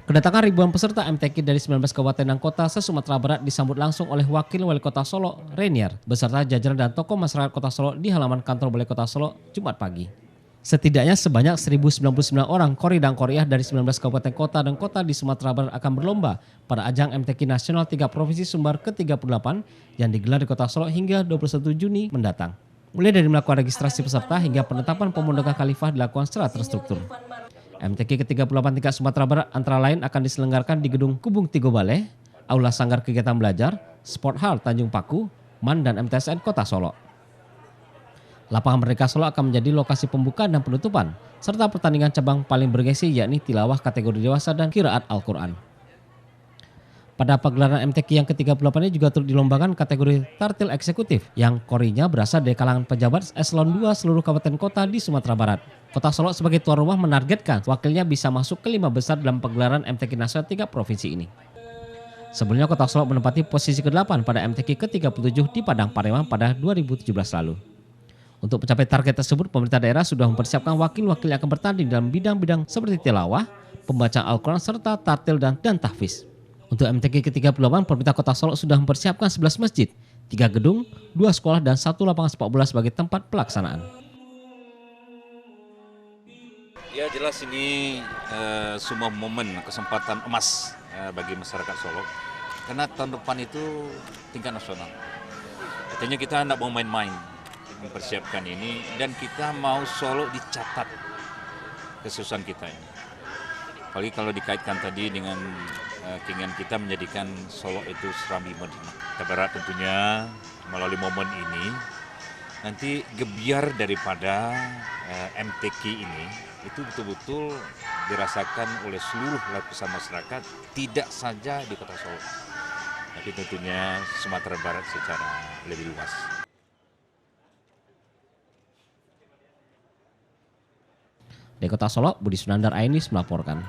Kedatangan ribuan peserta MTQ dari 19 kabupaten dan kota se-Sumatera Barat disambut langsung oleh Wakil Wali Kota Solo, Renier, beserta jajaran dan tokoh masyarakat Kota Solo di halaman kantor Balai Kota Solo, Jumat pagi. Setidaknya sebanyak 1.099 orang kori dan koriah dari 19 kabupaten kota dan kota di Sumatera Barat akan berlomba pada ajang MTQ Nasional 3 Provinsi Sumbar ke-38 yang digelar di Kota Solo hingga 21 Juni mendatang. Mulai dari melakukan registrasi peserta hingga penetapan pemundokan khalifah dilakukan secara terstruktur. MTQ ke-38 tingkat Sumatera Barat antara lain akan diselenggarakan di Gedung Kubung Tigo Balai, Aula Sanggar Kegiatan Belajar, Sport Hall Tanjung Paku, MAN dan MTSN Kota Solo. Lapangan Merdeka Solo akan menjadi lokasi pembukaan dan penutupan, serta pertandingan cabang paling bergengsi yakni tilawah kategori dewasa dan qiraat Al-Quran. Pada pagelaran MTQ yang ke-38 ini juga turut dilombakan kategori tartil eksekutif yang korinya berasal dari kalangan pejabat eselon 2 seluruh kabupaten kota di Sumatera Barat. Kota Solo sebagai tuan rumah menargetkan wakilnya bisa masuk ke 5 besar dalam pagelaran MTQ Nasional 3 Provinsi ini. Sebelumnya Kota Solo menempati posisi ke-8 pada MTQ ke-37 di Padang Pariaman pada 2017 lalu. Untuk mencapai target tersebut, pemerintah daerah sudah mempersiapkan wakil-wakil yang akan bertanding dalam bidang-bidang seperti tilawah, pembacaan Al-Quran, serta tartil dan tahfiz. Untuk MTQ ke-38, pemerintah Kota Solo sudah mempersiapkan 11 masjid, 3 gedung, 2 sekolah, dan 1 lapangan sepak bola sebagai tempat pelaksanaan. Ya jelas ini semua momen kesempatan emas bagi masyarakat Solo. Karena tahun depan itu tingkat nasional. Artinya kita tidak mau main-main mempersiapkan ini dan kita mau Solo dicatat kesuksesan kita ini. Apalagi kalau dikaitkan tadi dengan keinginan kita menjadikan Solo itu Serambi Madinah. Kita berharap tentunya melalui momen ini nanti gebiar daripada MTQ ini itu betul-betul dirasakan oleh seluruh lapisan masyarakat, tidak saja di Kota Solo, tapi tentunya Sumatera Barat secara lebih luas. Dari Kota Solo, Budi Sunandar Ainis melaporkan.